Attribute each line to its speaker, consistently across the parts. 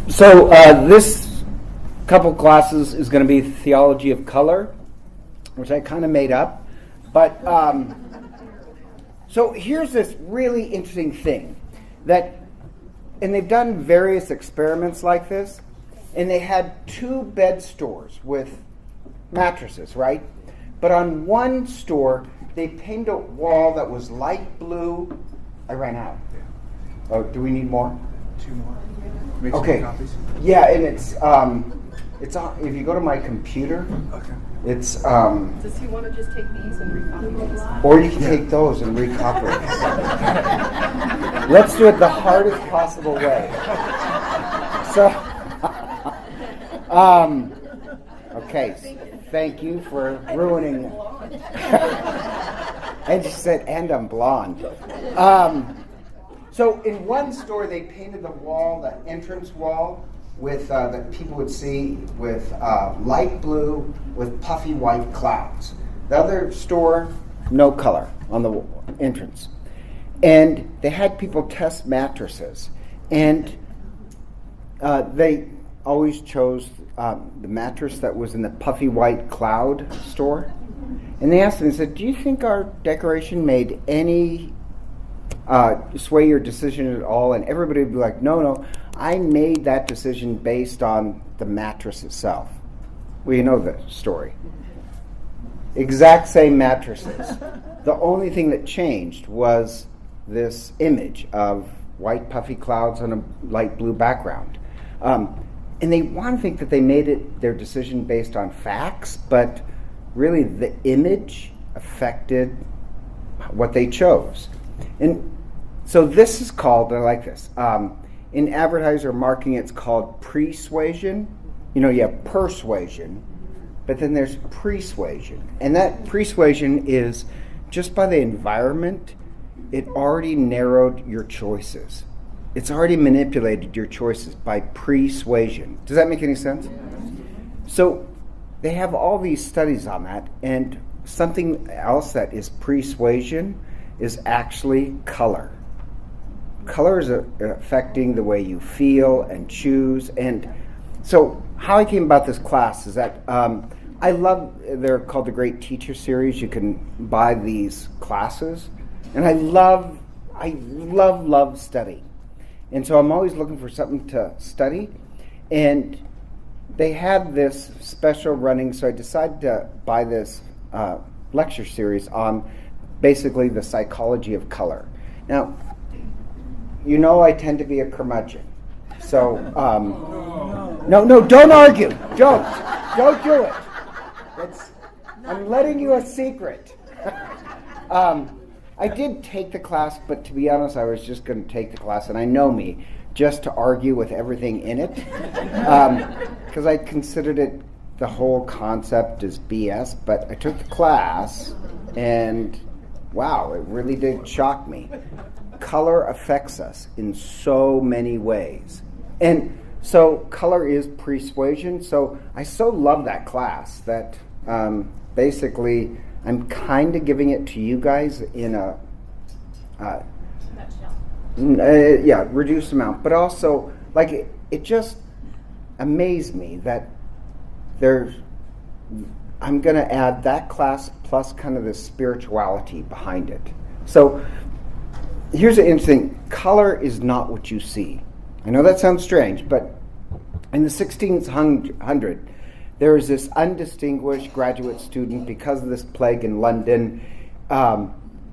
Speaker 1: So this couple classes is going to be Theology of Color, which I kind of made up. But so here's this really interesting thing that, and they've done various experiments like this, and they had 2 bed stores with mattresses, right? But on one store, they painted a wall that was light blue. I ran out. Oh, do we need more?
Speaker 2: 2 more.
Speaker 1: Make okay. Copies. Yeah, and it's on. If you go to my computer,
Speaker 2: okay.
Speaker 1: It's.
Speaker 3: Does he want to just take these and recopy these?
Speaker 1: Or you can take those and recopy them. Let's do it the hardest possible way. So. Okay. Thank you for ruining. I just said, and I'm blonde. So in one store, they painted the wall, the entrance wall, with that people would see with light blue with puffy white clouds. The other store, no color on the entrance. And they had people test mattresses. And they always chose the mattress that was in the puffy white cloud store. And they asked them, they said, do you think our decoration made any sway your decision at all? And everybody would be like, no, I made that decision based on the mattress itself. Well, you know the story. Exact same mattresses. The only thing that changed was this image of white puffy clouds on a light blue background. And they want to think that they made it their decision based on facts, but really the image affected what they chose. And so this is called, I like this, in advertiser marketing it's called persuasion. You know, you have persuasion, but then there's persuasion. And that persuasion is just by the environment, it already narrowed your choices. It's already manipulated your choices by persuasion. Does that make any sense? So they have all these studies on that, and something else that is persuasion is actually color. Color is affecting the way you feel and choose. And so how I came about this class is that they're called the Great Teacher Series. You can buy these classes. And I love study. And so I'm always looking for something to study. And they had this special running, so I decided to buy this lecture series on basically the psychology of color. Now, you know I tend to be a curmudgeon. So, no, don't argue. Don't do it. I'm letting you a secret. I did take the class, but to be honest, I was just going to take the class, and I know me, just to argue with everything in it, because I considered it, the whole concept as BS, but I took the class, and wow, it really did shock me. Color affects us in so many ways. And so color is persuasion, so I so love that class that basically I'm kind of giving it to you guys in a reduced amount, but also like it just amazed me that I'm going to add that class plus kind of the spirituality behind it. So here's the interesting: color is not what you see. I know that sounds strange, but in the 1600s, there was this undistinguished graduate student because of this plague in London.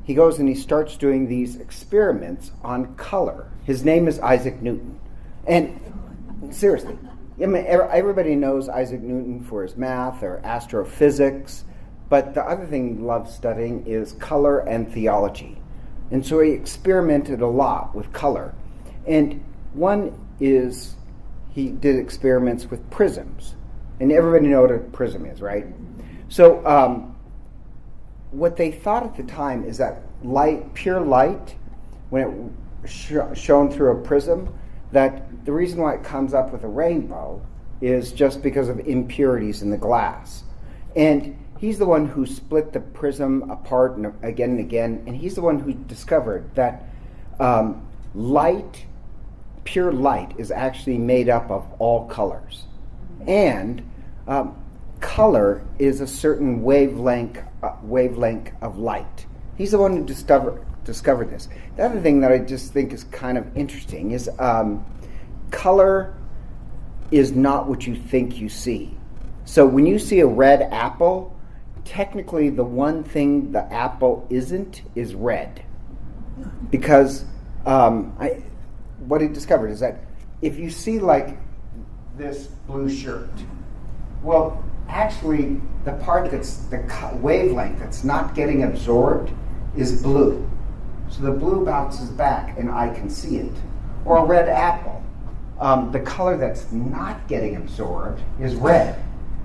Speaker 1: He goes and he starts doing these experiments on color. His name is Isaac Newton. And seriously, I mean, everybody knows Isaac Newton for his math or astrophysics, but the other thing he loves studying is color and theology. And so he experimented a lot with color. And one is he did experiments with prisms. And everybody knows what a prism is, right? So what they thought at the time is that light, pure light, when it shone through a prism, that the reason why it comes up with a rainbow is just because of impurities in the glass. And he's the one who split the prism apart and again, and he's the one who discovered that light pure light is actually made up of all colors. And color is a certain wavelength of light. He's the one who discovered this. The other thing that I just think is kind of interesting is color is not what you think you see. So when you see a red apple, technically the one thing the apple isn't is red. Because what he discovered is that if you see like this blue shirt, well, actually the part that's the wavelength that's not getting absorbed is blue. So the blue bounces back and I can see it. Or a red apple. The color that's not getting absorbed is red.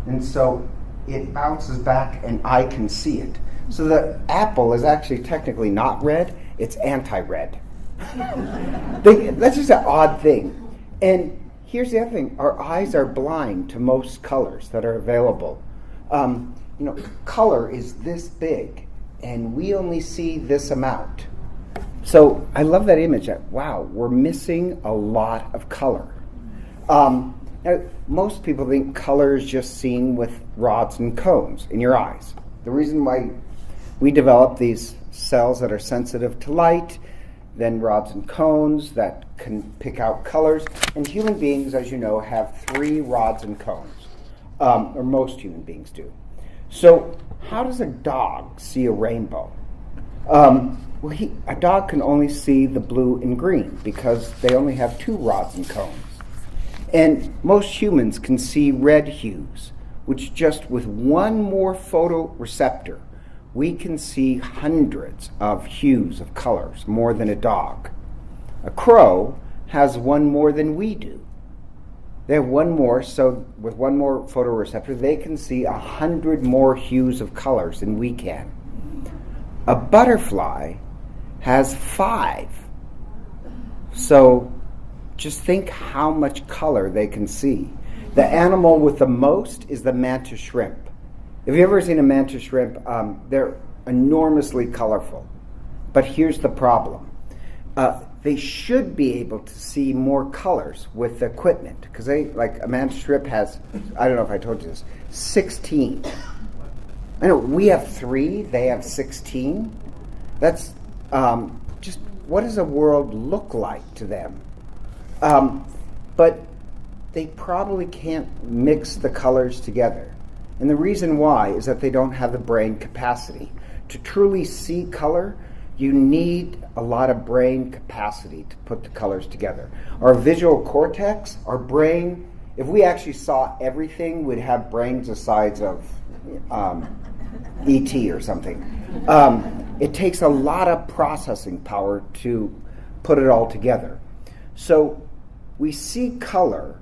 Speaker 1: And so it bounces back and I can see it. So the apple is actually technically not red, it's anti-red. That's just an odd thing. And here's the other thing. Our eyes are blind to most colors that are available. Color is this big, and we only see this amount. So I love that image that, wow, we're missing a lot of color. Now, most people think color is just seen with rods and cones in your eyes. The reason why we develop these cells that are sensitive to light, then rods and cones that can pick out colors. And human beings, as you know, have 3 rods and cones, or most human beings do. So how does a dog see a rainbow? A dog can only see the blue and green because they only have 2 rods and cones. And most humans can see red hues, which just with one more photoreceptor, we can see hundreds of hues of colors, more than a dog. A crow has one more than we do. They have one more, so with one more photoreceptor, they can see 100 more hues of colors than we can. A butterfly has 5. So just think how much color they can see. The animal with the most is the mantis shrimp. Have you ever seen a mantis shrimp? They're enormously colorful. But here's the problem. They should be able to see more colors with the equipment. Because a mantis shrimp has, I don't know if I told you this, 16. I know, we have 3, they have 16. That's just, what does a world look like to them? But they probably can't mix the colors together. And the reason why is that they don't have the brain capacity. To truly see color, you need a lot of brain capacity to put the colors together. Our visual cortex, our brain, if we actually saw everything, we'd have brains the size of E.T. or something. It takes a lot of processing power to put it all together. So we see color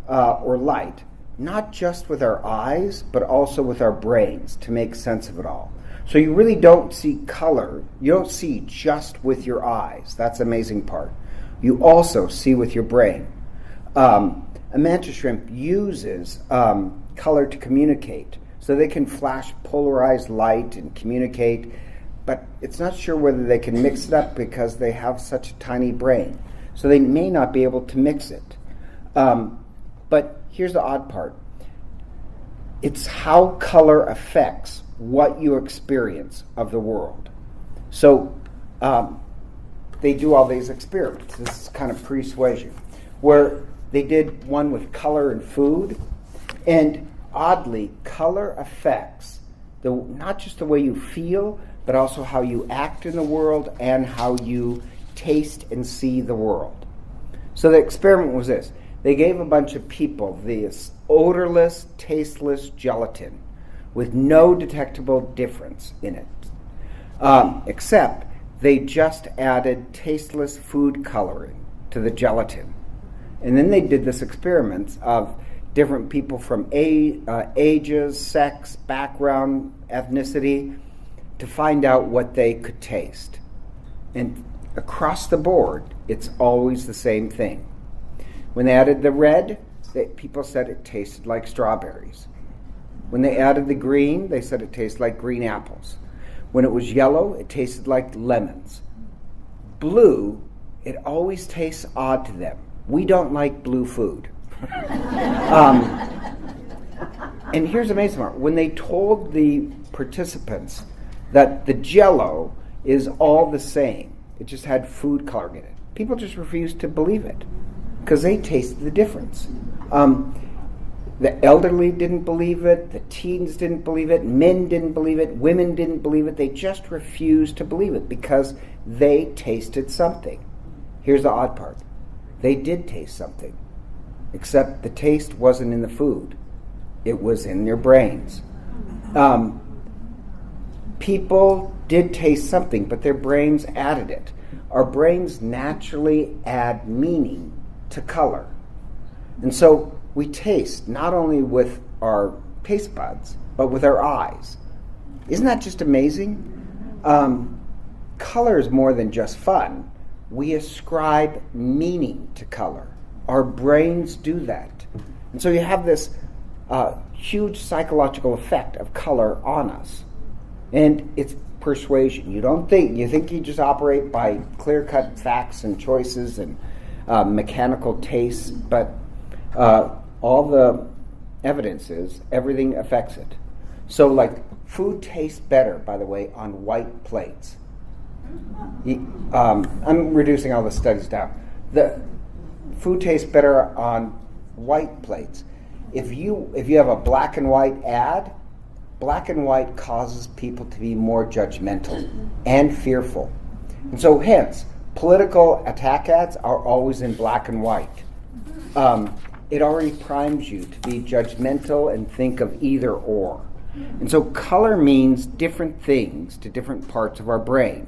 Speaker 1: or light not just with our eyes, but also with our brains to make sense of it all. So you really don't see color. You don't see just with your eyes. That's the amazing part. You also see with your brain. A mantis shrimp uses color to communicate. So they can flash polarized light and communicate, but it's not sure whether they can mix it up because they have such a tiny brain. So they may not be able to mix it. But here's the odd part. It's how color affects what you experience of the world. So they do all these experiments. This is kind of persuasion, where they did one with color and food, and oddly, color affects not just the way you feel, but also how you act in the world and how you taste and see the world. So the experiment was this. They gave a bunch of people this odorless, tasteless gelatin with no detectable difference in it, except they just added tasteless food coloring to the gelatin. And then they did this experiment of different people from ages, sex, background, ethnicity, to find out what they could taste. And across the board, it's always the same thing. When they added the red, people said it tasted like strawberries. When they added the green, they said it tasted like green apples. When it was yellow, it tasted like lemons. Blue, it always tastes odd to them. we don't like blue food. And here's the amazing part. When they told the participants that the Jell-O is all the same, it just had food coloring in it, people just refused to believe it because they tasted the difference. The elderly didn't believe it, the teens didn't believe it, men didn't believe it, women didn't believe it. They just refused to believe it because they tasted something. Here's the odd part. They did taste something, except the taste wasn't in the food. It was in their brains. People did taste something, but their brains added it. Our brains naturally add meaning to color. And so we taste not only with our taste buds, but with our eyes. Isn't that just amazing? Color is more than just fun. We ascribe meaning to color. Our brains do that. And so you have this huge psychological effect of color on us. And it's persuasion. You think you just operate by clear-cut facts and choices and mechanical tastes, but all the evidence is everything affects it. So like food tastes better, by the way, on white plates. I'm reducing all the studies down. The food tastes better on white plates. If you have a black and white ad, black and white causes people to be more judgmental and fearful. And so hence, political attack ads are always in black and white. It already primes you to be judgmental and think of either or. And so color means different things to different parts of our brain.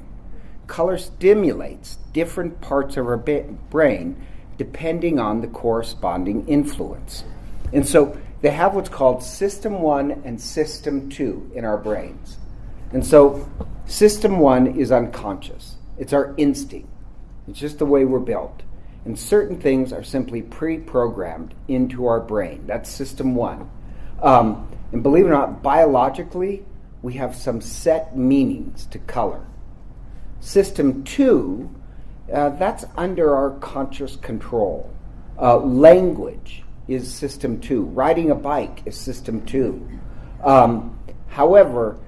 Speaker 1: Color stimulates different parts of our brain depending on the corresponding influence. And so they have what's called System 1 and System 2 in our brains. And so System 1 is unconscious. It's our instinct. It's just the way we're built. And certain things are simply pre-programmed into our brain. That's System 1. And believe it or not, biologically, we have some set meanings to color. System 2, that's under our conscious control. Language is System 2. Riding a bike is System 2. However,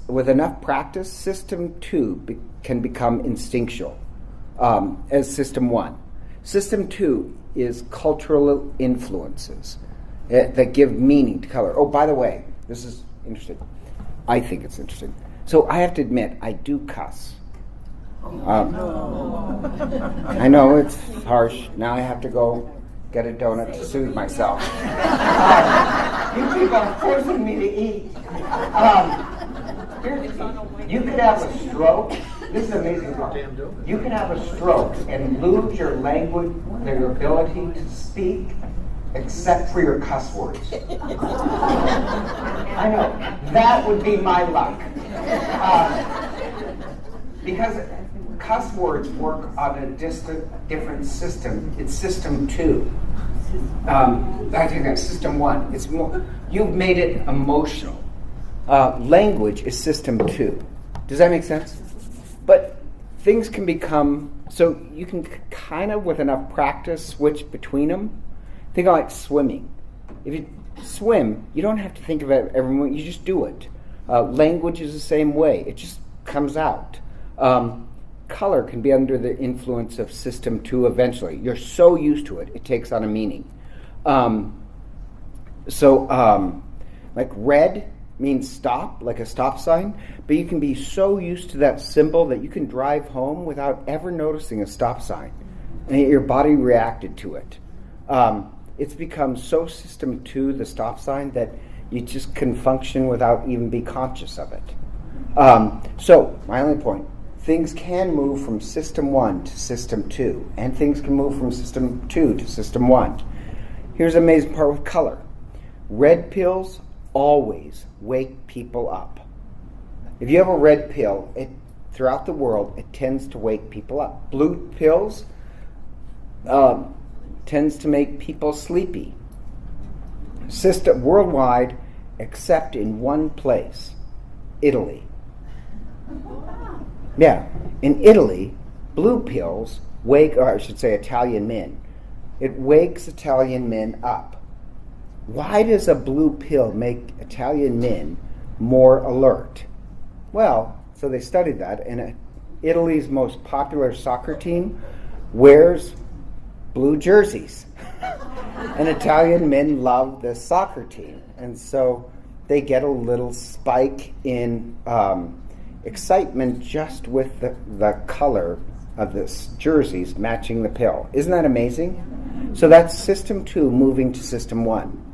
Speaker 1: with enough practice, System 2 can become instinctual as System 1. System 2 is cultural influences that give meaning to color. Oh, by the way, this is interesting. I think it's interesting. So I have to admit, I do cuss. I know it's harsh. Now I have to go get a donut to soothe myself. You people are forcing me to eat. You could have a stroke. This is amazing. You can have a stroke and lose your language, your ability to speak, except for your cuss words. I know. That would be my luck. Because cuss words work on a different system. It's System 2. I think that's System 1. It's more, you've made it emotional. Language is System 2. Does that make sense? But things can become, so you can kind of, with enough practice, switch between them. Think of like swimming. If you swim, you don't have to think of it every moment, you just do it. Language is the same way. It just comes out. Color can be under the influence of System 2 eventually. You're so used to it, it takes on a meaning. Like red means stop, like a stop sign, but you can be so used to that symbol that you can drive home without ever noticing a stop sign. And your body reacted to it. It's become so System 2, the stop sign, that you just can function without even be conscious of it. So, my only point, things can move from System 1 to System 2, and things can move from System 2 to System 1. Here's the amazing part with color. Red pills always wake people up. If you have a red pill, throughout the world, it tends to wake people up. Blue pills tends to make people sleepy. System worldwide, except in one place, Italy. Yeah, in Italy, blue pills wake, or I should say Italian men, It wakes Italian men up. Why does a blue pill make Italian men more alert? Well, so they studied that, and Italy's most popular soccer team wears blue jerseys. And Italian men love this soccer team. And so they get a little spike in excitement just with the color of this jerseys matching the pill. Isn't that amazing? So that's system 2 moving to system 1.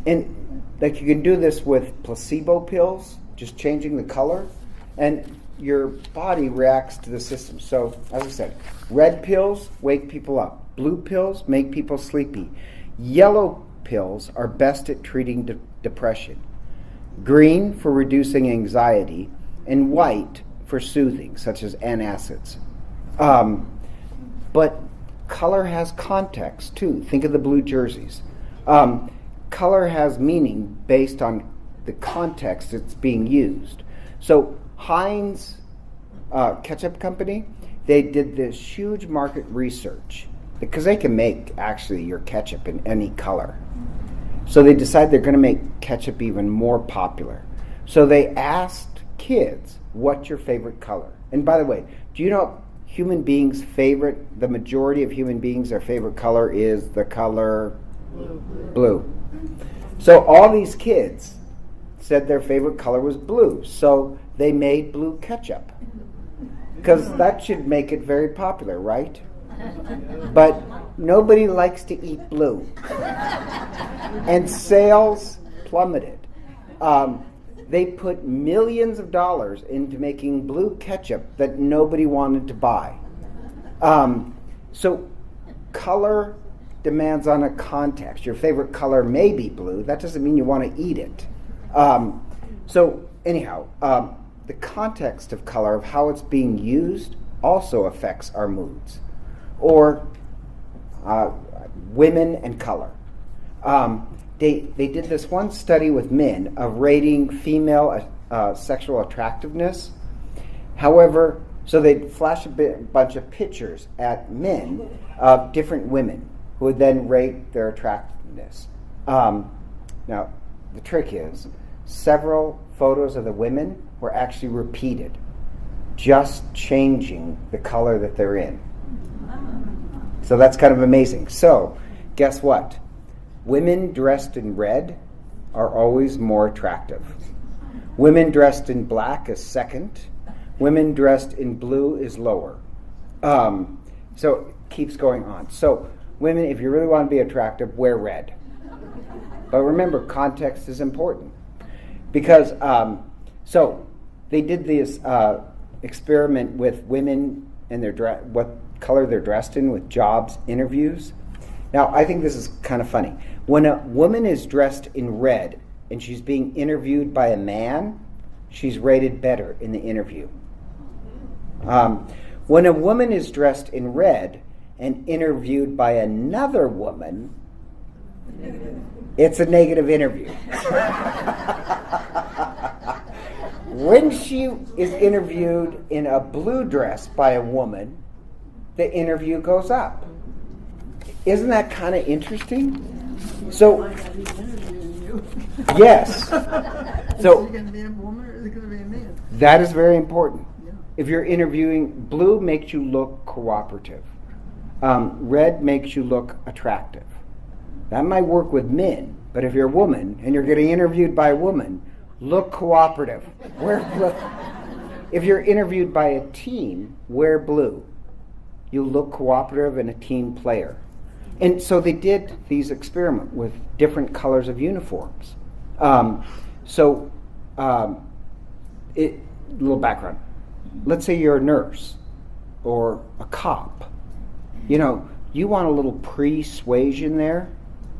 Speaker 1: And like you can do this with placebo pills, just changing the color, and your body reacts to the system. So, as I said, red pills wake people up. Blue pills make people sleepy. Yellow pills are best at treating depression. Green for reducing anxiety, and white for soothing, such as antacids. But color has context, too. Think of the blue jerseys. Color has meaning based on the context it's being used. So Heinz Ketchup Company, they did this huge market research because they can make actually your ketchup in any color. So they decided they're going to make ketchup even more popular. So they asked kids, what's your favorite color? And by the way, do you know the majority of human beings, their favorite color is the color blue. So all these kids said their favorite color was blue. So they made blue ketchup. Because that should make it very popular, right? But nobody likes to eat blue. And sales plummeted. They put millions of dollars into making blue ketchup that nobody wanted to buy. So color demands on a context. Your favorite color may be blue. That doesn't mean you want to eat it. So anyhow, the context of color, of how it's being used, also affects our moods. Or women and color. They did this one study with men of rating female sexual attractiveness. However, so they'd flash a bunch of pictures at men of different women who would then rate their attractiveness. Now, the trick is, several photos of the women were actually repeated, just changing the color that they're in. So that's kind of amazing. So, guess what? Women dressed in red are always more attractive. Women dressed in black is second. Women dressed in blue is lower. So it keeps going on. So women, if you really want to be attractive, wear red. But remember, context is important. Because, so they did this experiment with women and what color they're dressed in with jobs interviews. Now, I think this is kind of funny. When a woman is dressed in red and she's being interviewed by a man, she's rated better in the interview. When a woman is dressed in red and interviewed by another woman, it's a negative interview. When she is interviewed in a blue dress by a woman, the interview goes up. Isn't that kind of interesting? So, yes. So,
Speaker 2: is it going to be a woman or is it going to be a man?
Speaker 1: That is very important.
Speaker 2: Yeah.
Speaker 1: If you're interviewing, blue makes you look cooperative. Red makes you look attractive. That might work with men, but if you're a woman and you're getting interviewed by a woman, look cooperative. Wear blue. If you're interviewed by a team, wear blue. You look cooperative and a team player. And so they did these experiments with different colors of uniforms. A little background. Let's say you're a nurse or a cop. You know, you want a little persuasion there,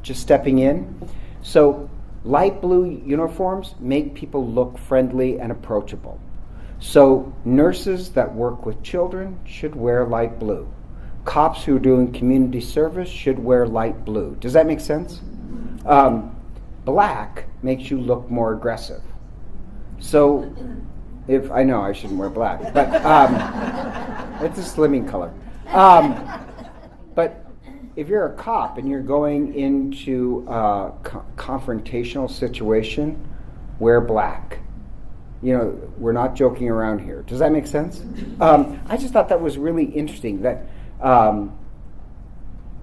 Speaker 1: just stepping in. So light blue uniforms make people look friendly and approachable. So nurses that work with children should wear light blue. Cops who are doing community service should wear light blue. Does that make sense? Black makes you look more aggressive. So, if I know I shouldn't wear black, but it's a slimming color. But if you're a cop and you're going into a confrontational situation, wear black. We're not joking around here. Does that make sense? I just thought that was really interesting, that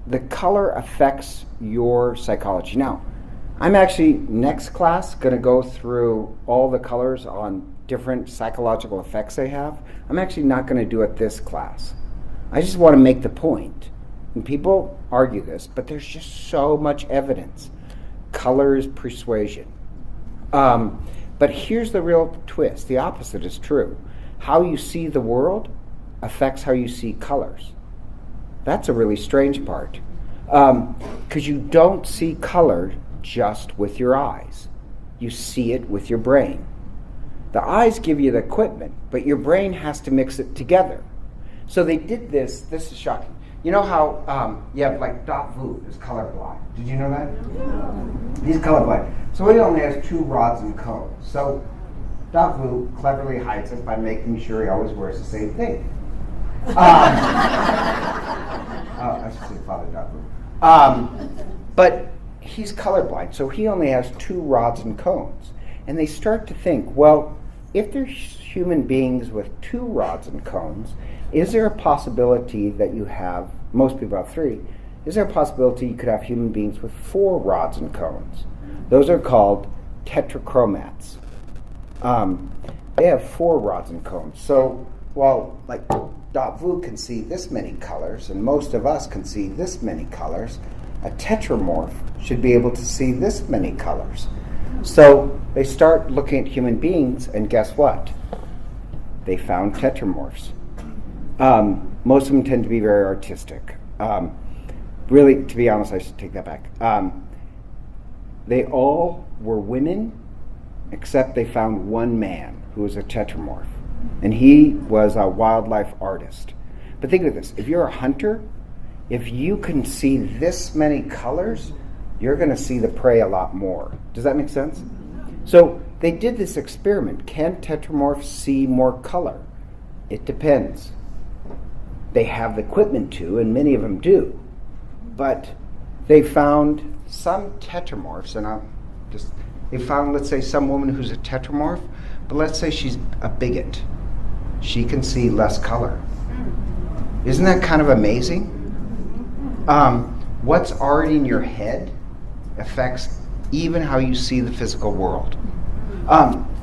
Speaker 1: the color affects your psychology. Now, I'm actually, next class, going to go through all the colors on different psychological effects they have. I'm actually not going to do it this class. I just want to make the point. And people argue this, but there's just so much evidence. Color is persuasion. But here's the real twist. The opposite is true. How you see the world affects how you see colors. That's a really strange part. Because you don't see color just with your eyes. You see it with your brain. The eyes give you the equipment, but your brain has to mix it together. So they did this. This is shocking. You know how you have like Dot Vu is colorblind. Did you know that? Yeah. He's colorblind. So he only has 2 rods and cones. So Dot Vu cleverly hides it by making sure he always wears the same thing. I should say Father Dot Vu. But he's colorblind, so he only has 2 rods and cones. And they start to think, well, if there's human beings with 2 rods and cones, is there a possibility that you have, most people have 3, is there a possibility you could have human beings with 4 rods and cones? Those are called tetrachromats. They have 4 rods and cones. So while like Dot Vu can see this many colors, and most of us can see this many colors, a tetramorph should be able to see this many colors. So they start looking at human beings, and guess what? They found tetramorphs. Most of them tend to be very artistic. Really, to be honest, I should take that back. They all were women, except they found one man who was a tetramorph. And he was a wildlife artist. But think of this. If you're a hunter, if you can see this many colors, you're going to see the prey a lot more. Does that make sense? So they did this experiment. Can tetramorphs see more color? It depends. They have the equipment to, and many of them do. But they found some tetramorphs, and they found, let's say, some woman who's a tetramorph, but let's say she's a bigot. She can see less color. Isn't that kind of amazing? What's already in your head affects even how you see the physical world.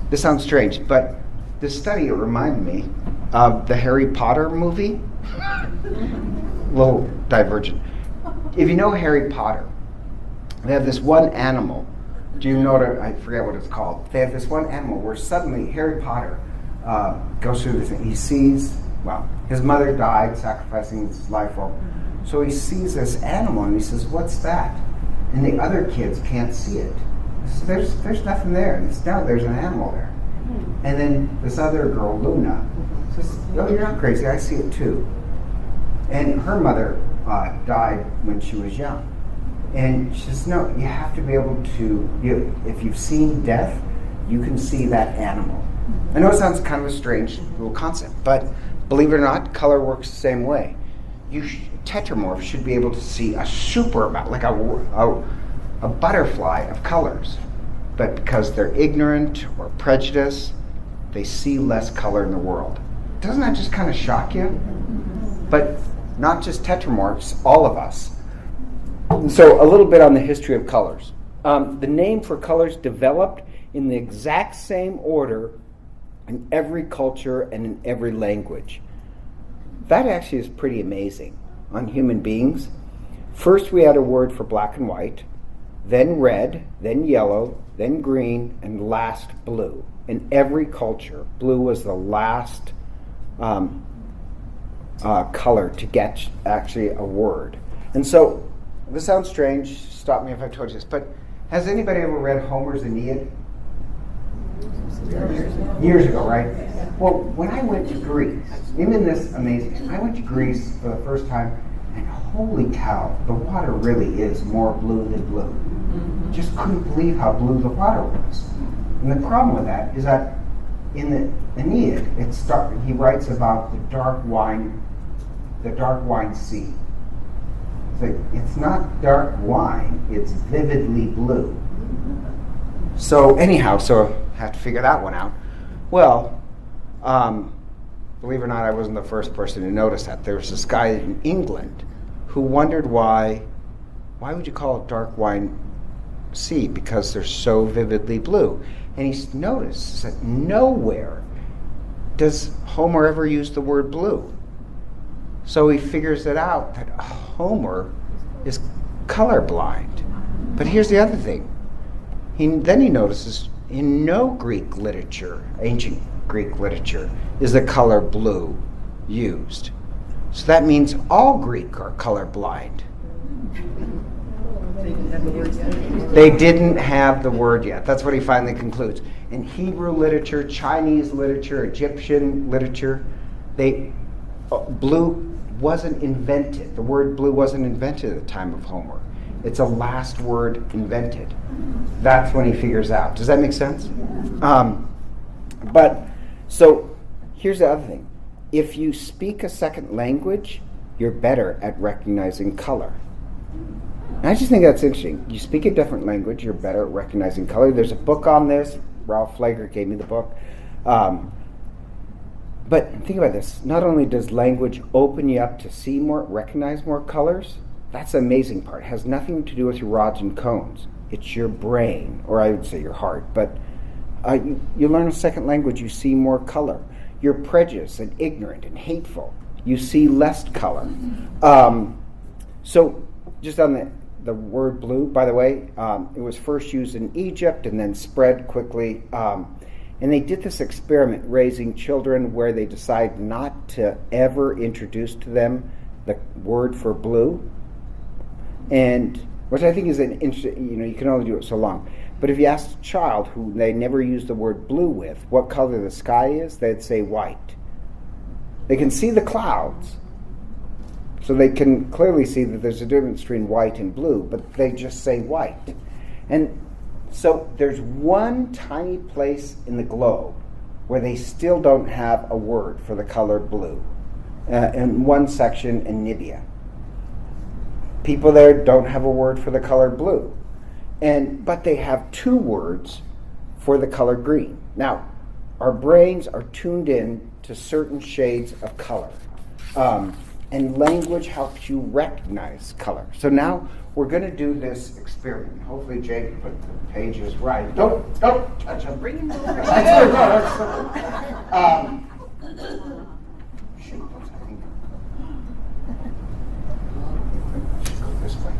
Speaker 1: This sounds strange, but this study reminded me of the Harry Potter movie. A little divergent. If you know Harry Potter, they have this one animal. Do you know what I forget what it's called? They have this one animal where suddenly Harry Potter goes through this thing. He sees, his mother died sacrificing his life for him. So he sees this animal and he says, "What's that?" And the other kids can't see it. He says, there's nothing there. And now there's an animal there. And then this other girl, Luna, says, "Oh, you're not crazy. I see it too." And her mother died when she was young. And she says, "No, you have to be able to, if you've seen death, you can see that animal." I know it sounds kind of a strange little concept, but believe it or not, color works the same way. Tetramorphs should be able to see a super amount, like a butterfly of colors. But because they're ignorant or prejudiced, they see less color in the world. Doesn't that just kind of shock you? But not just tetramorphs, all of us. So a little bit on the history of colors. The name for colors developed in the exact same order in every culture and in every language. That actually is pretty amazing on human beings. First we had a word for black and white, then red, then yellow, then green, and last blue. In every culture, blue was the last color to get actually a word. And so, this sounds strange, stop me if I've told you this, but has anybody ever read Homer's Aeneid? Years ago, right? Well, when I went to Greece, isn't this amazing? I went to Greece for the first time, and holy cow, the water really is more blue than blue. Just couldn't believe how blue the water was. And the problem with that is that in the Aeneid, he writes about the dark wine sea. It's not dark wine, it's vividly blue. So anyhow, so I have to figure that one out. Well, believe it or not, I wasn't the first person to notice that. There was this guy in England who wondered why would you call dark wine sea? Because they're so vividly blue. And he noticed that nowhere does Homer ever use the word blue. So he figures it out that Homer is colorblind. But here's the other thing. Then he notices in no Greek literature, ancient Greek literature, is the color blue used. So that means all Greek are colorblind.
Speaker 2: They didn't have the word yet.
Speaker 1: They didn't have the word yet. That's what he finally concludes. In Hebrew literature, Chinese literature, Egyptian literature, blue wasn't invented. The word blue wasn't invented at the time of Homer. It's a last word invented. That's when he figures out. Does that make sense? So here's the other thing. If you speak a second language, you're better at recognizing color. And I just think that's interesting. You speak a different language, you're better at recognizing color. There's a book on this. Ralph Flager gave me the book. But think about this. Not only does language open you up to see more, recognize more colors, that's the amazing part. It has nothing to do with your rods and cones. It's your brain, or I would say your heart. But you learn a second language, you see more color. You're prejudiced and ignorant and hateful. You see less color. So just on the word blue, by the way, it was first used in Egypt and then spread quickly. And they did this experiment raising children where they decided not to ever introduce to them the word for blue. And which I think is an interesting, you can only do it so long. But if you ask a child who they never used the word blue with, what color the sky is, they'd say white. They can see the clouds, so they can clearly see that there's a difference between white and blue, but they just say white. And so there's one tiny place in the globe where they still don't have a word for the color blue, in one section in Libya. People there don't have a word for the color blue, but they have two words for the color green. Now, our brains are tuned in to certain shades of color, and language helps you recognize color. So now we're going to do this experiment. Hopefully, Jake put the pages right. Don't touch them.
Speaker 3: Bring him over.
Speaker 1: Shoot, I think. Should go this way.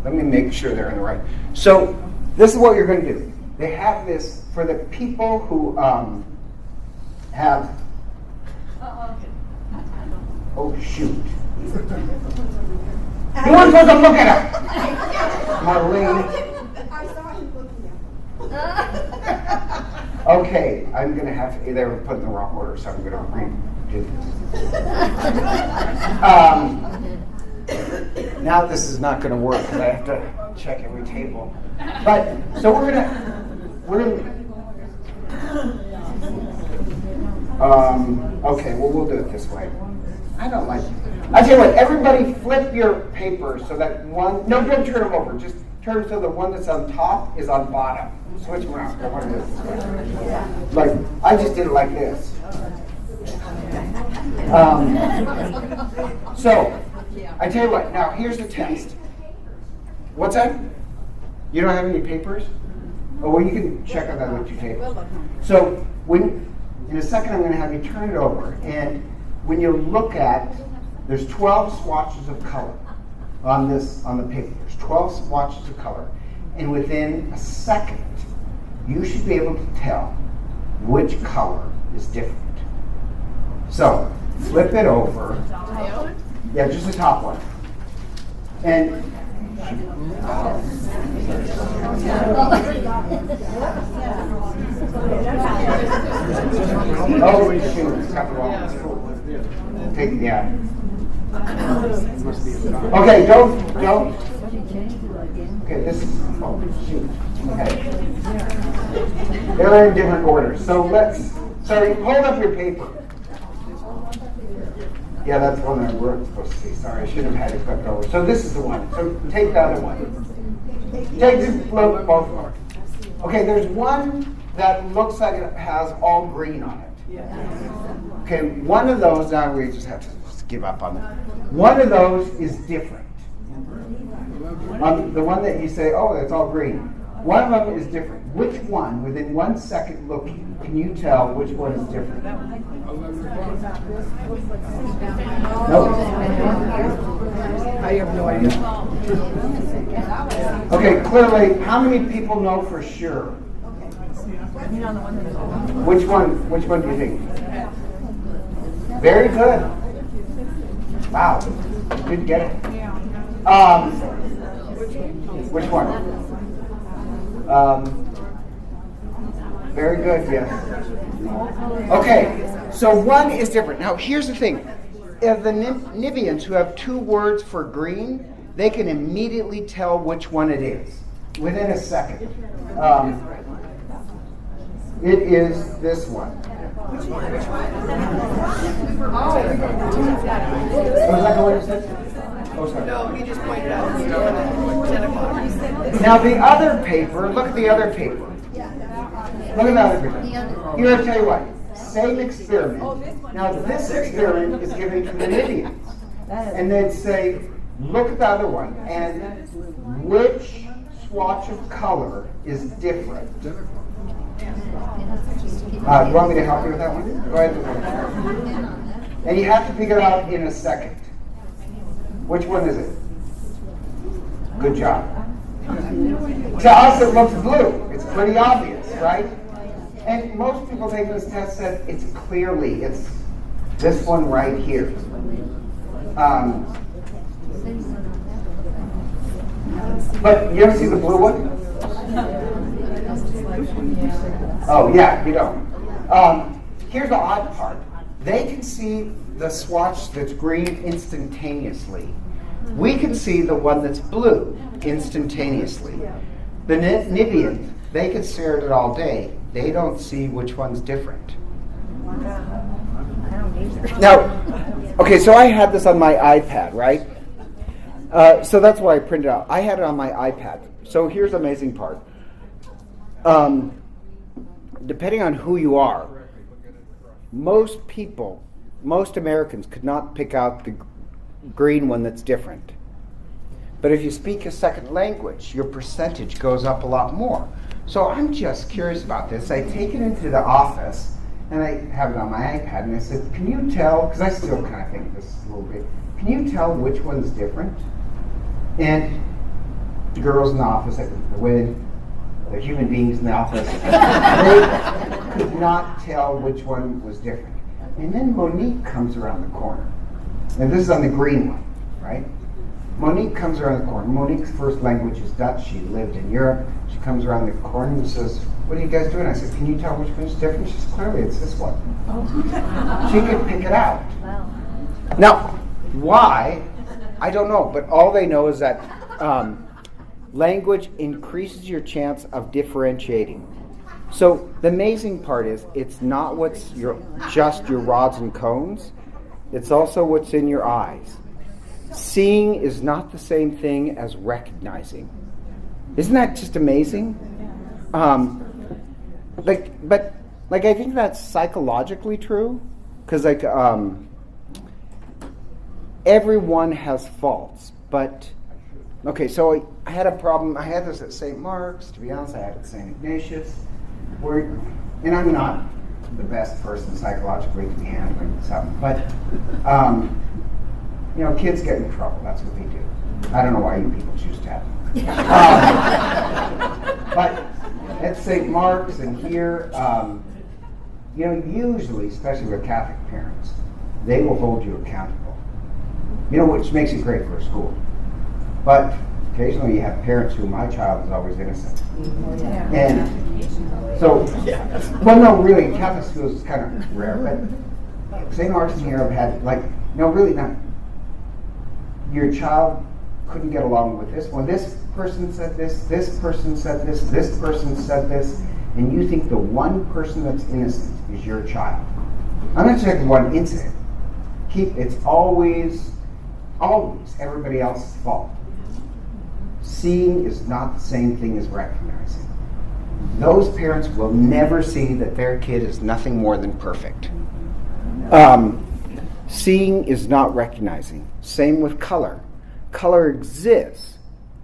Speaker 1: Let me make sure they're in the right. So this is what you're going to do. They have this for the people who have. Oh shoot! You weren't supposed to look at him, Marlene.
Speaker 4: I saw him looking at him.
Speaker 1: Okay, I'm going to have to. They were put in the wrong order, so I'm going to redo. Now this is not going to work because I have to check every table. But so we're gonna. Okay, well we'll do it this way. I don't like it. I tell you what, everybody flip your papers so that one. No, don't turn them over. Just turn them so the one that's on top is on bottom. Switch them around. I want to do it this way. Like I just did it like this. So I tell you what. Now here's the test. What's that? You don't have any papers? Oh, well, you can check on that with your table. So in a second, I'm going to have you turn it over, and when you look at, there's 12 swatches of color on the paper. There's 12 swatches of color, and within a second, you should be able to tell which color is different. So flip it over. Yeah, just the top one. And oh, shoot, it's got the wrong. Take, yeah. Okay, don't. Okay, this is, oh, shoot. Okay. They're in different orders. So hold up your paper. Yeah, that's the one that we're supposed to see. Sorry, I should have had it flipped over. So this is the one. So take the other one. Take this both of them. Okay, there's one that looks like it has all green on it. Okay, one of those, now we just have to just give up on it. One of those is different. The one that you say, oh, it's all green. One of them is different. Which one, within 1 second looking, can you tell which one is different? Nope.
Speaker 2: I have no idea.
Speaker 1: Okay, clearly, how many people know for sure? Which one do you think? Very good. Wow, did get it. Which one? Very good, yes. Okay, so one is different. Now, here's the thing. If the Nibians who have 2 words for green, they can immediately tell which one it is within a second. It is this one. Which one? Oh, was that the one you said? Oh, sorry.
Speaker 2: No, he just pointed out it's still at 10 o'clock.
Speaker 1: Now the other paper, look at the other paper. Look at the other paper. Here, I'll tell you what. Same experiment. Now this experiment is given to the Nibians. And then say, look at the other one, and which swatch of color is different? Do you want me to help you with that one? Go ahead. And you have to figure it out in a second. Which one is it? Good job. To us, it looks blue. It's pretty obvious, right? And most people taking this test said it's this one right here. But you ever see the blue one? Oh, yeah, you don't. Here's the odd part. They can see the swatch that's green instantaneously. We can see the one that's blue instantaneously. The Nibians, they can stare at it all day. They don't see which one's different. Now, okay, so I had this on my iPad, right? So that's why I printed it out. I had it on my iPad. So here's the amazing part. Depending on who you are, most Americans could not pick out the green one that's different. But if you speak a second language, your percentage goes up a lot more. So I'm just curious about this. I take it into the office, and I have it on my iPad, and I said, can you tell, because I still kind of think this a little bit, can you tell which one's different? And the girls in the office, the women, the human beings in the office, they could not tell which one was different. And then Monique comes around the corner. And this is on the green one, right? Monique comes around the corner. Monique's first language is Dutch. She lived in Europe. She comes around the corner and says, what are you guys doing? I said, can you tell which one's different? She says, clearly it's this one. She could pick it out.
Speaker 4: Wow.
Speaker 1: Now, why? I don't know. But all they know is that language increases your chance of differentiating. So the amazing part is it's not just your rods and cones. It's also what's in your eyes. Seeing is not the same thing as recognizing. Isn't that just amazing? But I think that's psychologically true, because everyone has faults. But okay, so I had a problem. I had this at St. Mark's. To be honest, I had it at St. Ignatius. And I'm not the best person psychologically to be handling something, but kids get in trouble. That's what they do. I don't know why you people choose to have them. But at St. Mark's and here, usually, especially with Catholic parents, they will hold you accountable. Which makes it great for a school. But occasionally you have parents who, my child is always innocent. And so, well, no, really, in Catholic schools it's kind of rare, but St. Mark's and here have had, really not. Your child couldn't get along with this one. This person said this person said this person said this, and you think the one person that's innocent is your child. I'm going to check one incident. It's always everybody else's fault. Seeing is not the same thing as recognizing. Those parents will never see that their kid is nothing more than perfect. Seeing is not recognizing. Same with color. Color exists,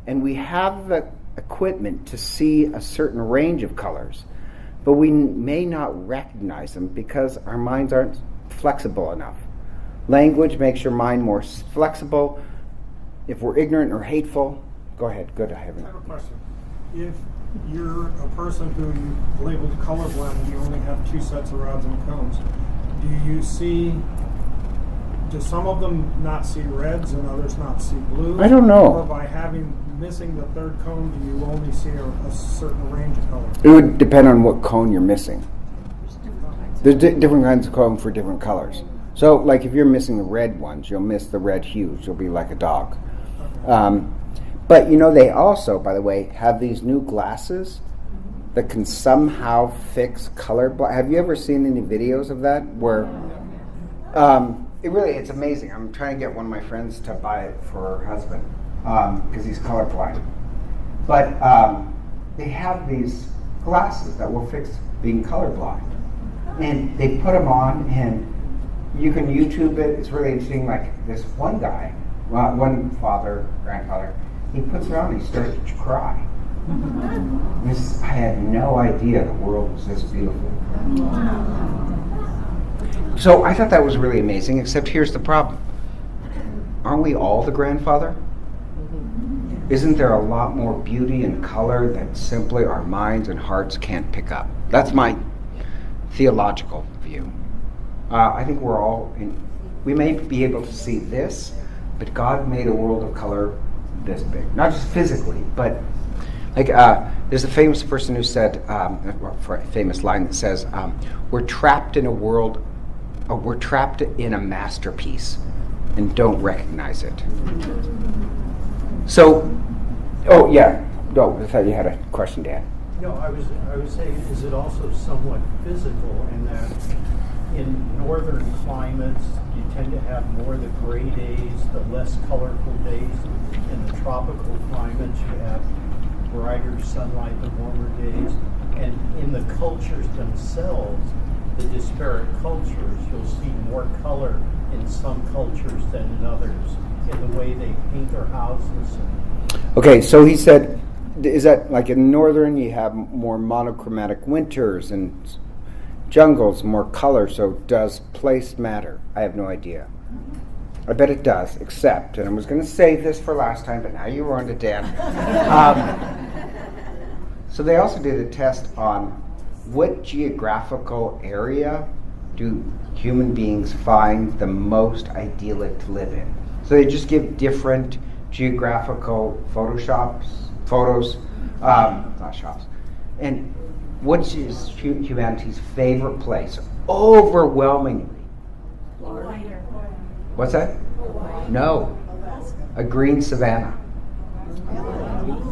Speaker 1: and we have the equipment to see a certain range of colors, but we may not recognize them because our minds aren't flexible enough. Language makes your mind more flexible. If we're ignorant or hateful, go ahead. Good, I
Speaker 5: have a question. If you're a person who you labeled colorblind and you only have 2 sets of rods and cones, do some of them not see reds and others not see blue?
Speaker 1: I don't know.
Speaker 5: Or by missing the third cone, do you only see a certain range of colors?
Speaker 1: It would depend on what cone you're missing. There's different kinds of cone for different colors. So, like if you're missing the red ones, you'll miss the red hues. You'll be like a dog. Okay. But they also, by the way, have these new glasses that can somehow fix color. Have you ever seen any videos of that? Where it's amazing. I'm trying to get one of my friends to buy it for her husband because he's colorblind. But they have these glasses that will fix being colorblind, and they put them on, and you can YouTube it. It's really interesting. Like this one guy, one grandfather, he puts it on and he starts to cry. I had no idea the world was this beautiful. So I thought that was really amazing, except here's the problem. Aren't we all the grandfather? Isn't there a lot more beauty and color that simply our minds and hearts can't pick up? That's my theological view. I think we may be able to see this, but God made a world of color this big. Not just physically, but there's a famous person who said, a famous line that says, we're trapped in a masterpiece and don't recognize it. So, I thought you had a question, Dan.
Speaker 6: No, I was saying, is it also somewhat physical in that in northern climates you tend to have more of the gray days, the less colorful days. In the tropical climates you have brighter sunlight, the warmer days. And in the cultures themselves, the disparate cultures, you'll see more color in some cultures than in others, in the way they paint their houses.
Speaker 1: Okay, so he said, is that like in northern you have more monochromatic winters and jungles, more color, so does place matter? I have no idea. I bet it does, except, and I was going to save this for last time, but now you ruined it, Dan. So they also did a test on what geographical area do human beings find the most idyllic to live in. So they just give different geographical photos, not shops. And what is humanity's favorite place? Overwhelmingly. What's that? No. A green savanna.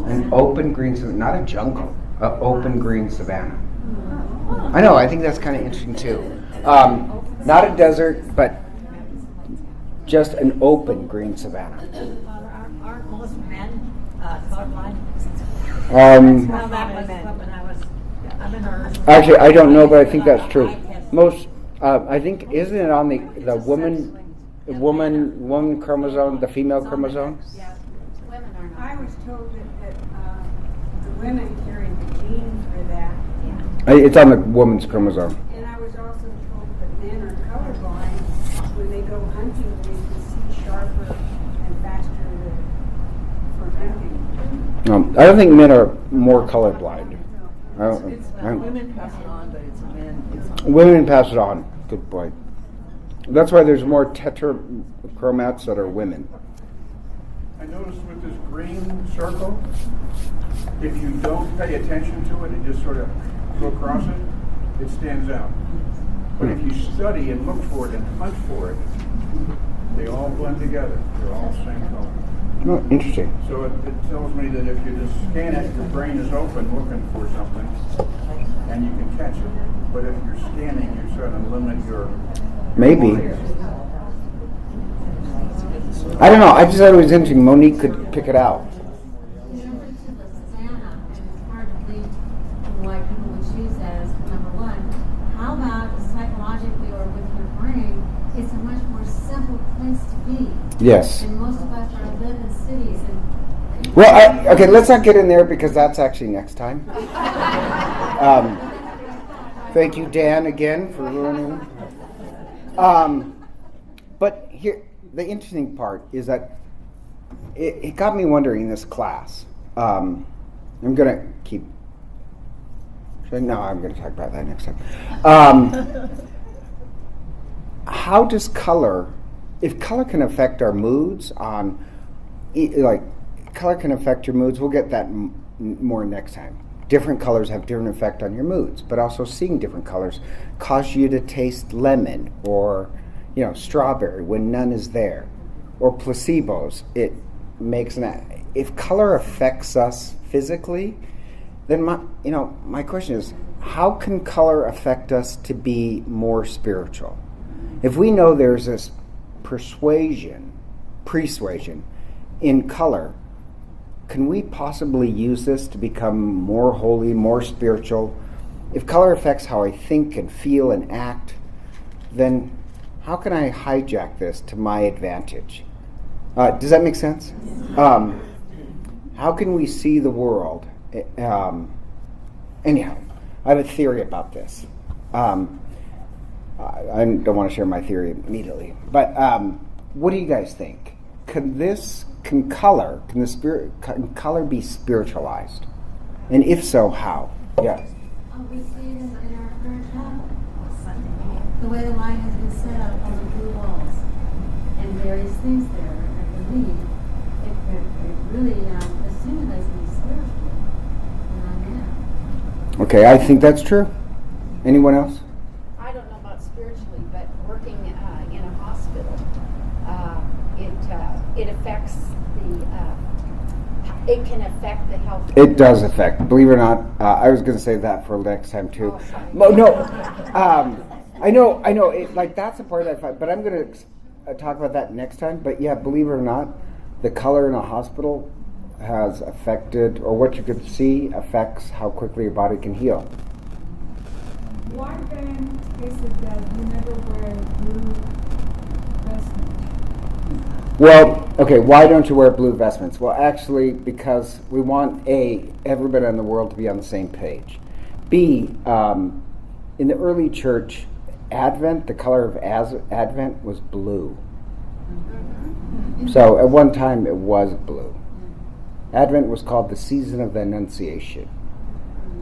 Speaker 1: An open green savanna, not a jungle. An open green savanna. I know, I think that's kind of interesting too. Not a desert, but just an open green savanna.
Speaker 4: Aren't most men colorblind?
Speaker 1: Actually, I don't know, but I think that's true. Most, I think, isn't it on the woman chromosome, the female chromosome?
Speaker 7: Yeah, women are not. I was told that the women carry the gene for that. Yeah.
Speaker 1: It's on the woman's chromosome.
Speaker 7: And I was also told that men are colorblind. When they go hunting, they can see sharper and faster for hunting.
Speaker 1: I don't think men are more colorblind.
Speaker 2: Women pass it on, but it's men.
Speaker 1: Women pass it on. Good point. That's why there's more tetrachromats that are women.
Speaker 8: I noticed with this green circle, if you don't pay attention to it and just sort of go across it, it stands out. But if you study and look for it and hunt for it, they all blend together. They're all the same color.
Speaker 1: Oh, interesting.
Speaker 8: So it tells me that if you just scan it, your brain is open looking for something, and you can catch it. But if you're scanning, you're trying to limit your
Speaker 1: Maybe. I don't know. I just thought it was interesting. Monique could pick it out.
Speaker 4: You refer to the Savannah, and it's hard to believe why people would choose that as number one. How about psychologically or with your brain? It's a much more simple place to be.
Speaker 1: Yes.
Speaker 4: And most of us are live in cities. And
Speaker 1: Well, okay, let's not get in there because that's actually next time. Thank you, Dan, again for ruining. But here, the interesting part is that it got me wondering in this class. I'm going to keep. No, I'm going to talk about that next time. How does color, if color can affect our moods on, like, color can affect your moods, we'll get that more next time. Different colors have different effect on your moods, but also seeing different colors cause you to taste lemon or, strawberry when none is there, or placebos. It makes if color affects us physically, then my question is, how can color affect us to be more spiritual? If we know there's this persuasion in color, can we possibly use this to become more holy, more spiritual? If color affects how I think and feel and act, then how can I hijack this to my advantage? Does that make sense? How can we see the world? Anyhow, I have a theory about this. I don't want to share my theory immediately, but what do you guys think? Can color be spiritualized? And if so, how? Yes.
Speaker 4: we see it in our current chapel. The way the light has been set up on the blue walls and various things there, I believe, it really stimulates me spiritually when I'm there.
Speaker 1: Okay, I think that's true. Anyone else?
Speaker 2: I don't know about spiritually, but working in a hospital, it affects it can affect the health.
Speaker 1: It does affect. Believe it or not, I was going to say that for next time too.
Speaker 2: Oh, sorry.
Speaker 1: I know. That's the part that I find, but I'm going to talk about that next time. But yeah, believe it or not, the color in a hospital has affected, or what you could see affects how quickly your body can heal.
Speaker 7: Why then is it that you never wear blue vestments?
Speaker 1: Well, okay, why don't you wear blue vestments? Well, actually, because we want everybody in the world to be on the same page. B, in the early church, Advent, the color of Advent was blue. So at one time it was blue. Advent was called the season of the Annunciation,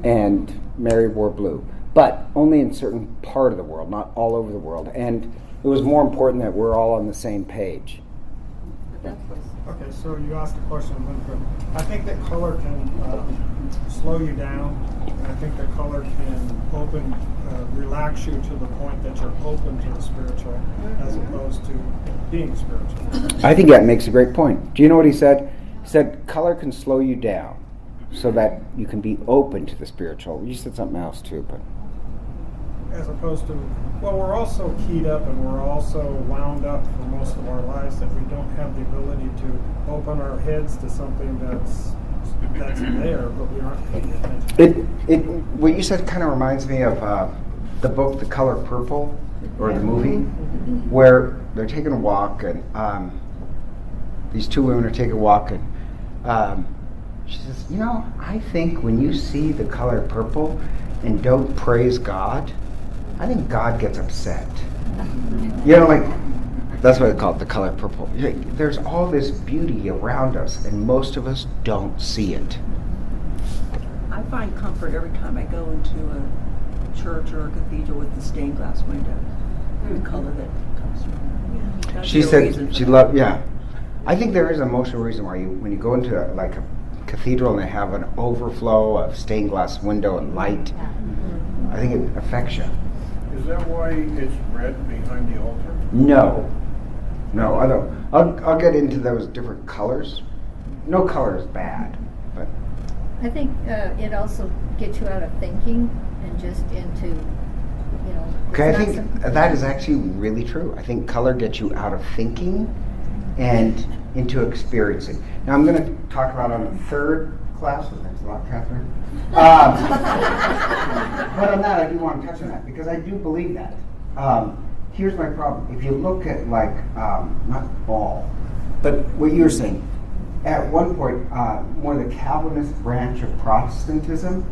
Speaker 1: and Mary wore blue, but only in certain part of the world, not all over the world. And it was more important that we're all on the same page.
Speaker 5: Okay, so you asked a question. I think that color can slow you down. I think that color can relax you to the point that you're open to the spiritual as opposed to being spiritual.
Speaker 1: I think that makes a great point. Do you know what he said? He said color can slow you down so that you can be open to the spiritual. You said something else too, but...
Speaker 5: As opposed to, well, we're also keyed up and we're also wound up for most of our lives that we don't have the ability to open our heads to something that's there, but we aren't paying attention.
Speaker 1: What you said kind of reminds me of the book The Color Purple, or the movie, where they're taking a walk and these two women are taking a walk and she says, I think when you see the color purple and don't praise God, I think God gets upset. That's why they call it the color purple. There's all this beauty around us, and most of us don't see it.
Speaker 9: I find comfort every time I go into a church or a cathedral with the stained glass windows, the color that comes from it.
Speaker 1: She said she loved, I think there is an emotional reason why when you go into a cathedral and they have an overflow of stained glass window and light, I think it affects you.
Speaker 8: Is that why it's red behind the altar?
Speaker 1: No, I don't. I'll get into those different colors. No color is bad, but
Speaker 10: I think it also gets you out of thinking and just into,
Speaker 1: Okay, I think that is actually really true. I think color gets you out of thinking and into experiencing. Now I'm going to talk about on the third class. Thanks a lot, Catherine. But on that, I do want to touch on that because I do believe that. Here's my problem. If you look at not Ball, but what you're saying, at one point, more the Calvinist branch of Protestantism,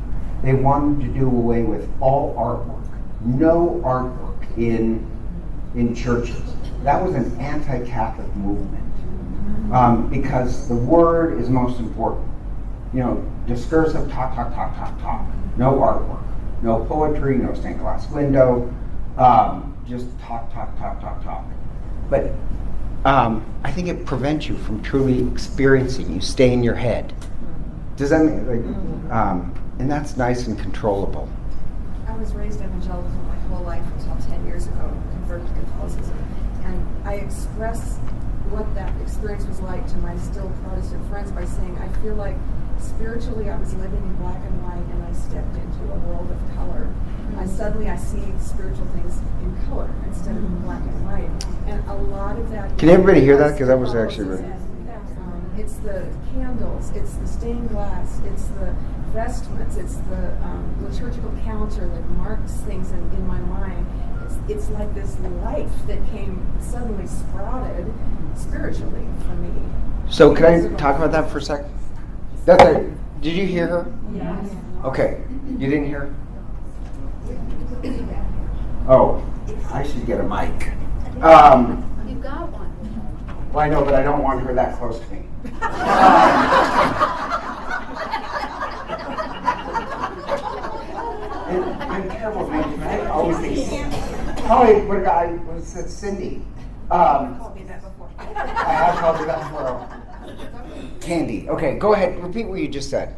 Speaker 1: they wanted to do away with all artwork, no artwork in churches. That was an anti-Catholic movement because the word is most important. Discursive, talk. No artwork, no poetry, no stained glass window, just talk. But I think it prevents you from truly experiencing. You stay in your head. Does that mean and that's nice and controllable?
Speaker 2: I was raised evangelical my whole life until 10 years ago, converted to Catholicism. And I express what that experience was like to my still Protestant friends by saying, I feel like spiritually I was living in black and white and I stepped into a world of color. I see spiritual things in color instead of in black and white. And a lot of that...
Speaker 1: Can everybody hear that? Because that was actually...
Speaker 2: It's the candles, it's the stained glass, it's the vestments, it's the liturgical calendar that marks things in my mind. It's like this life that came suddenly sprouted spiritually for me.
Speaker 1: So can I talk about that for a second? Did you hear her?
Speaker 2: Yes.
Speaker 1: Okay. You didn't hear her? Oh, I should get a mic.
Speaker 10: You got one.
Speaker 1: Well, I know, but I don't want her that close to me. And I'm terrible, man. I always think. What a guy was it? Cindy.
Speaker 2: Called me that before.
Speaker 1: I have called you that before. Candy. Okay, go ahead. Repeat what you just said.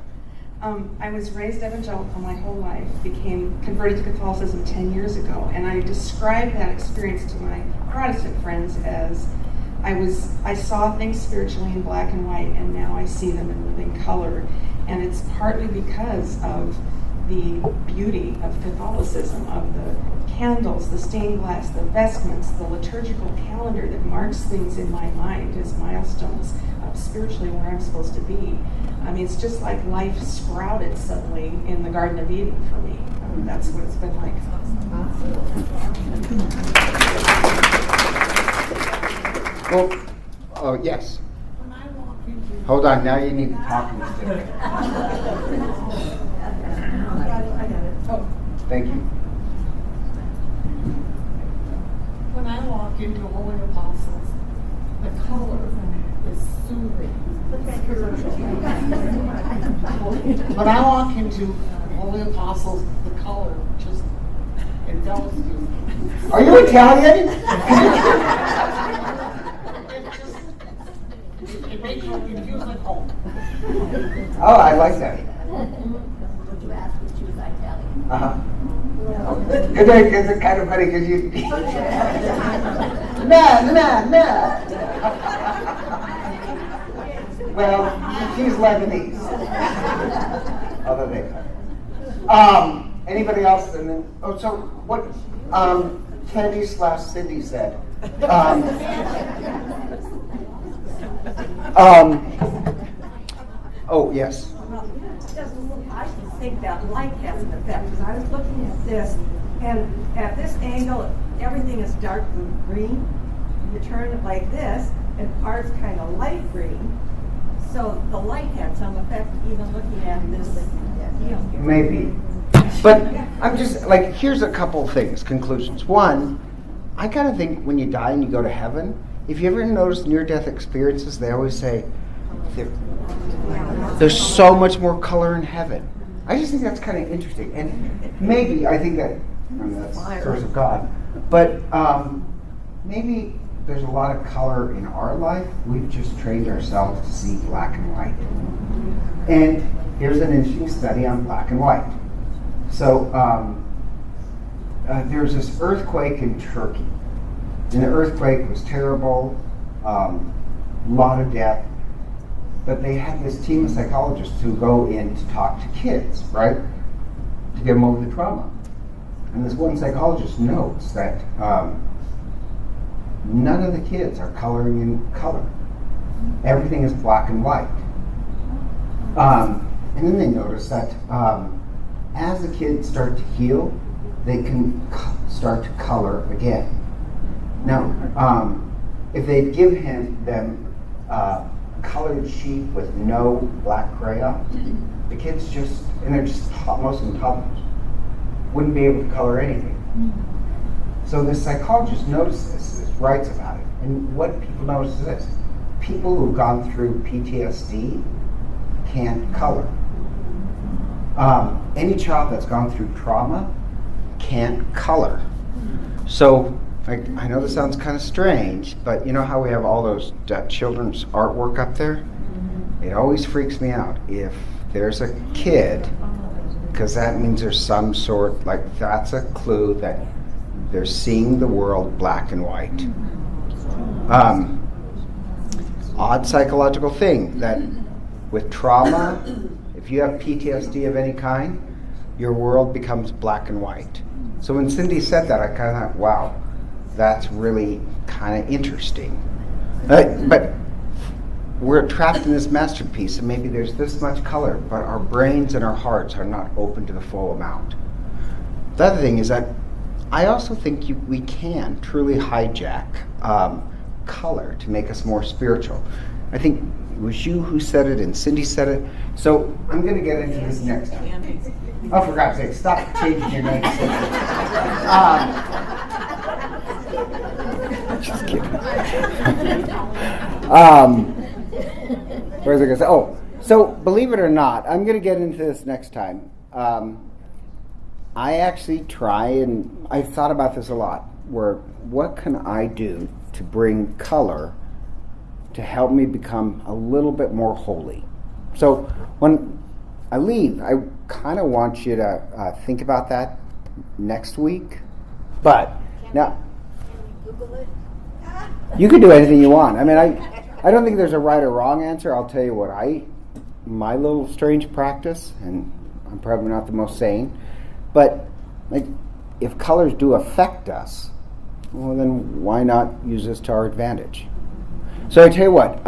Speaker 3: I was raised evangelical my whole life, became converted to Catholicism 10 years ago, and I describe that experience to my Protestant friends as I saw things spiritually in black and white, and now I see them in living color. And it's partly because of the beauty of Catholicism, of the candles, the stained glass, the vestments, the liturgical calendar that marks things in my mind as milestones of spiritually where I'm supposed to be. I mean, it's just like life sprouted suddenly in the Garden of Eden for me. That's what it's been like.
Speaker 1: Well, yes. Hold on, now you need to talk to me.
Speaker 2: I got it. Oh.
Speaker 1: Thank you.
Speaker 11: When I walk into Holy Apostles, the color is soothing. When I walk into Holy Apostles, the color just envelops you.
Speaker 1: Are you Italian?
Speaker 11: It makes you feel like home.
Speaker 1: Oh, I like that.
Speaker 10: Did you ask if she was Italian?
Speaker 1: Uh-huh. It's kind of funny because you... Nah. Well, she's Lebanese. Although they... Anybody else? And then... Oh, so what... Candy/Cindy said. Oh, yes.
Speaker 7: I think that light has an effect, because I was looking at this, and at this angle, everything is dark green. You turn it like this, and part's kind of light green. So the light had some effect, even looking at this deal here.
Speaker 1: Maybe. But I'm just, here's a couple things, conclusions. One, I kind of think when you die and you go to heaven, if you ever notice near-death experiences, they always say, there's so much more color in heaven. I just think that's kind of interesting. And maybe, I think that, that's the curse of God, but maybe there's a lot of color in our life. We've just trained ourselves to see black and white. And here's an interesting study on black and white. So there's this earthquake in Turkey. And the earthquake was terrible, a lot of death. But they had this team of psychologists who go in to talk to kids, right? To get them over the trauma. And this one psychologist notes that none of the kids are coloring in color. Everything is black and white. And then they notice that as the kids start to heal, they can start to color again. Now, if they give them a colored sheet with no black crayon, the kids just, and they're just most of them toddlers, wouldn't be able to color anything. So the psychologist noticed this, writes about it, and what people notice is this: people who've gone through PTSD can't color. Any child that's gone through trauma can't color. So I know this sounds kind of strange, but you know how we have all those children's artwork up there? It always freaks me out if there's a kid, because that means there's some sort, like that's a clue that they're seeing the world black and white. Odd psychological thing that with trauma, if you have PTSD of any kind, your world becomes black and white. So when Cindy said that, I kind of thought, wow, that's really kind of interesting. But we're trapped in this masterpiece, and maybe there's this much color, but our brains and our hearts are not open to the full amount. The other thing is that I also think we can truly hijack color to make us more spiritual. I think it was you who said it and Cindy said it. So I'm going to get into this next time. Oh, for God's sake, stop changing your name. Just kidding. Where's it going to say? Oh, so believe it or not, I'm going to get into this next time. I actually try, and I've thought about this a lot, where what can I do to bring color to help me become a little bit more holy? So when I leave, I kind of want you to think about that next week. But now, you can do anything you want. I mean, I don't think there's a right or wrong answer. I'll tell you what my little strange practice, and I'm probably not the most sane, but like if colors do affect us, well then why not use this to our advantage? So I tell you what,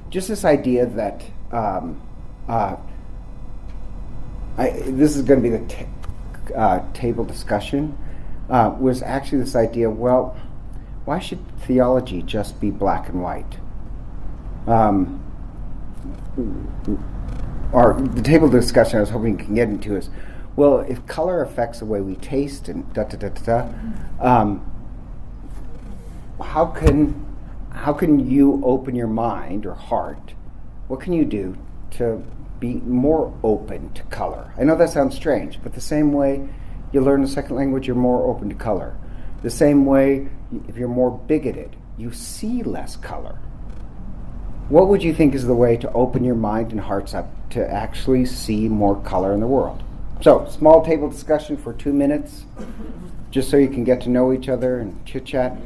Speaker 1: just this idea that this is going to be the table discussion, was actually this idea, well, why should theology just be black and white? Or the table discussion I was hoping we can get into is, well, if color affects the way we taste and how can you open your mind or heart? What can you do to be more open to color? I know that sounds strange, but the same way you learn a second language, you're more open to color. The same way, if you're more bigoted, you see less color. What would you think is the way to open your mind and hearts up to actually see more color in the world? So, small table discussion for 2 minutes, just so you can get to know each other and chit-chat.